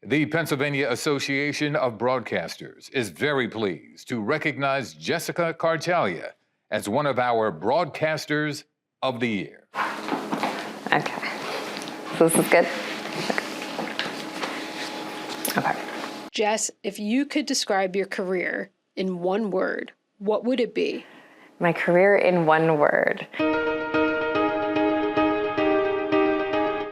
The Pennsylvania Association of Broadcasters is very pleased to recognize Jessica Kartalija as one of our Broadcasters of the Year. Okay. So this is good? Okay. Jess, if you could describe your career in one word, what would it be? My career in one word.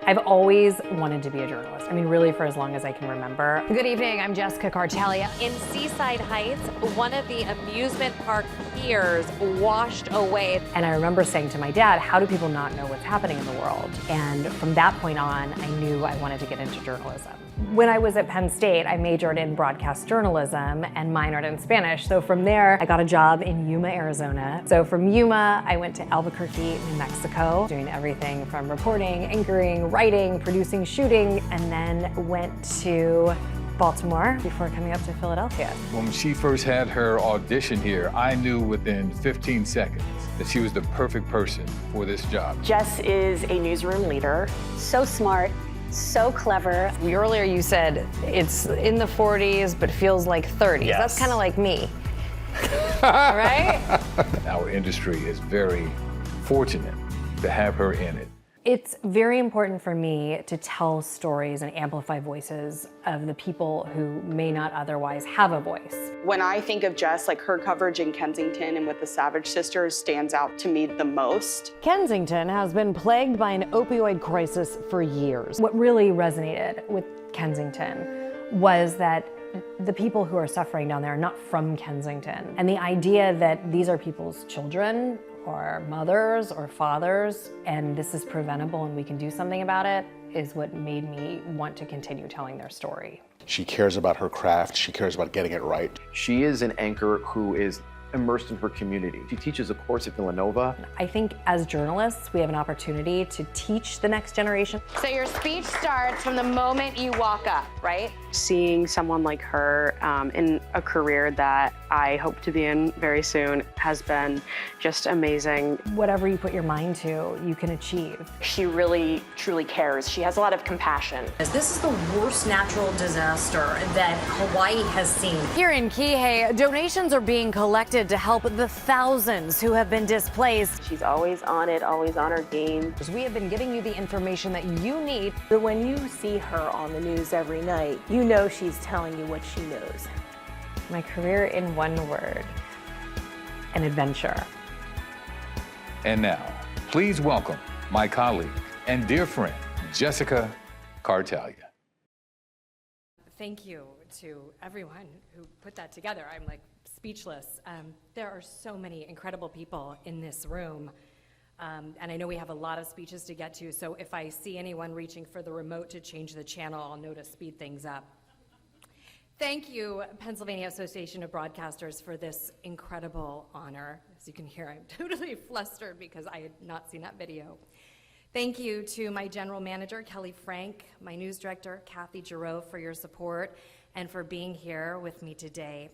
I've always wanted to be a journalist. I mean, really for as long as I can remember. Good evening, I'm Jessica Kartalija. In Seaside Heights, one of the amusement park piers washed away. And I remember saying to my dad, how do people not know what's happening in the world? And from that point on, I knew I wanted to get into journalism. When I was at Penn State, I majored in broadcast journalism and minored in Spanish. So from there, I got a job in Yuma, Arizona. So from Yuma, I went to Albuquerque, New Mexico, doing everything from reporting, anchoring, writing, producing, shooting, and then went to Baltimore before coming up to Philadelphia. When she first had her audition here, I knew within 15 seconds that she was the perfect person for this job. Jess is a newsroom leader. So smart, so clever. Earlier you said it's in the 40s, but feels like 30s. Yes. That's kind of like me, right? Our industry is very fortunate to have her in it. It's very important for me to tell stories and amplify voices of the people who may not otherwise have a voice. When I think of Jess, like her coverage in Kensington and with the Savage Sisters stands out to me the most. Kensington has been plagued by an opioid crisis for years. What really resonated with Kensington was that the people who are suffering down there are not from Kensington. And the idea that these are people's children or mothers or fathers, and this is preventable and we can do something about it, is what made me want to continue telling their story. She cares about her craft. She cares about getting it right. She is an anchor who is immersed in her community. She teaches a course at Villanova. I think as journalists, we have an opportunity to teach the next generation. So your speech starts from the moment you walk up, right? Seeing someone like her in a career that I hope to be in very soon has been just amazing. Whatever you put your mind to, you can achieve. She really, truly cares. She has a lot of compassion. This is the worst natural disaster that Hawaii has seen. Here in Kihei, donations are being collected to help the thousands who have been displaced. She's always on it, always on her game. We have been giving you the information that you need. But when you see her on the news every night, you know she's telling you what she knows. My career in one word, an adventure. And now, please welcome my colleague and dear friend, Jessica Kartalija. Thank you to everyone who put that together. I'm like speechless. There are so many incredible people in this room. And I know we have a lot of speeches to get to, so if I see anyone reaching for the remote to change the channel, I'll know to speed things up. Thank you, Pennsylvania Association of Broadcasters, for this incredible honor. As you can hear, I'm totally flustered because I had not seen that video. Thank you to my general manager, Kelly Frank, my news director, Kathy Giroux, for your support and for being here with me today.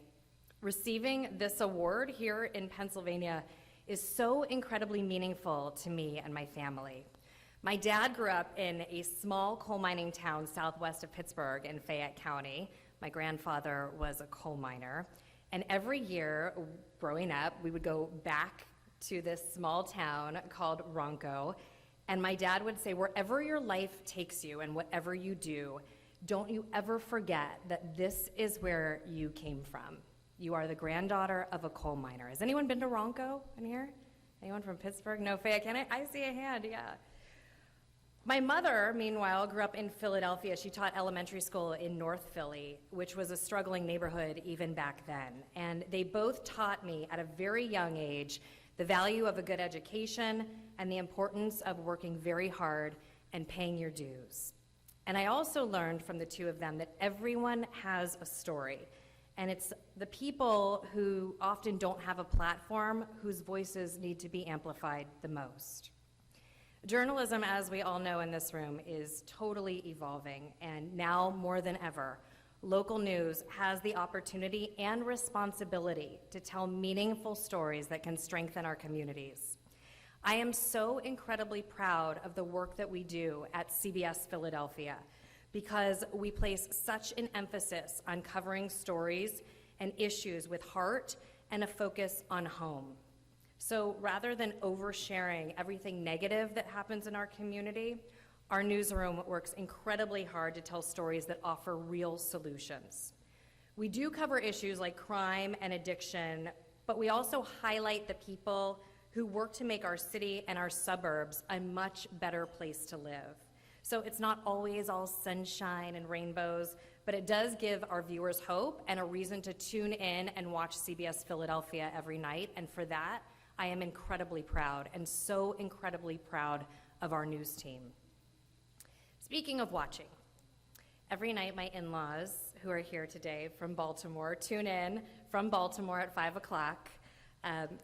Receiving this award here in Pennsylvania is so incredibly meaningful to me and my family. My dad grew up in a small coal mining town southwest of Pittsburgh in Fayette County. My grandfather was a coal miner. And every year growing up, we would go back to this small town called Ronco. And my dad would say, wherever your life takes you and whatever you do, don't you ever forget that this is where you came from. You are the granddaughter of a coal miner. Has anyone been to Ronco in here? Anyone from Pittsburgh? No, Fayette, I see a hand, yeah. My mother, meanwhile, grew up in Philadelphia. She taught elementary school in North Philly, which was a struggling neighborhood even back then. And they both taught me at a very young age the value of a good education and the importance of working very hard and paying your dues. And I also learned from the two of them that everyone has a story. And it's the people who often don't have a platform whose voices need to be amplified the most. Journalism, as we all know in this room, is totally evolving, and now more than ever, local news has the opportunity and responsibility to tell meaningful stories that can strengthen our communities. I am so incredibly proud of the work that we do at CBS Philadelphia, because we place such an emphasis on covering stories and issues with heart and a focus on home. So rather than oversharing everything negative that happens in our community, our newsroom works incredibly hard to tell stories that offer real solutions. We do cover issues like crime and addiction, but we also highlight the people who work to make our city and our suburbs a much better place to live. So it's not always all sunshine and rainbows, but it does give our viewers hope and a reason to tune in and watch CBS Philadelphia every night. And for that, I am incredibly proud, and so incredibly proud of our news team. Speaking of watching, every night my in-laws, who are here today from Baltimore, tune in from Baltimore at 5 o'clock.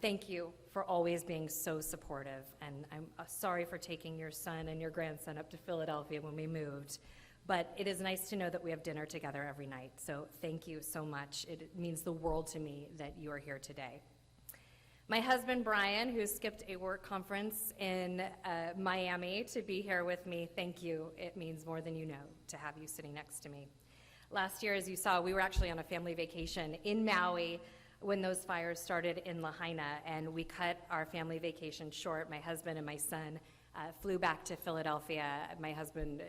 Thank you for always being so supportive, and I'm sorry for taking your son and your grandson up to Philadelphia when we moved, but it is nice to know that we have dinner together every night, so thank you so much. It means the world to me that you are here today. My husband, Brian, who skipped a work conference in Miami to be here with me, thank you. It means more than you know to have you sitting next to me. Last year, as you saw, we were actually on a family vacation in Maui when those fires started in Lahaina, and we cut our family vacation short. My husband and my son flew back to Philadelphia. My husband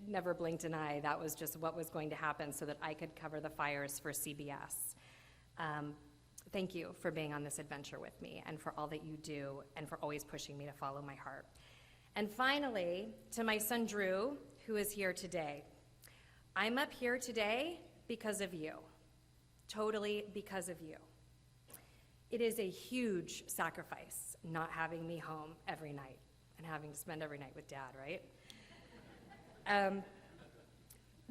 never blinked an eye. That was just what was going to happen so that I could cover the fires for CBS. Thank you for being on this adventure with me and for all that you do and for always pushing me to follow my heart. And finally, to my son Drew, who is here today. I'm up here today because of you, totally because of you. It is a huge sacrifice not having me home every night and having to spend every night with Dad, right?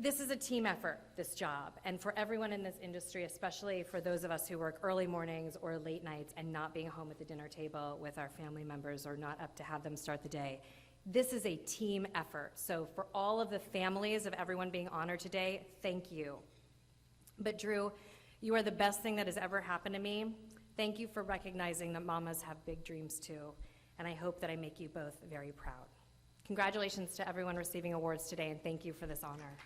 This is a team effort, this job, and for everyone in this industry, especially for those of us who work early mornings or late nights and not being home at the dinner table with our family members or not up to have them start the day, this is a team effort. So for all of the families of everyone being honored today, thank you. But Drew, you are the best thing that has ever happened to me. Thank you for recognizing that mamas have big dreams too, and I hope that I make you both very proud. Congratulations to everyone receiving awards today, and thank you for this honor.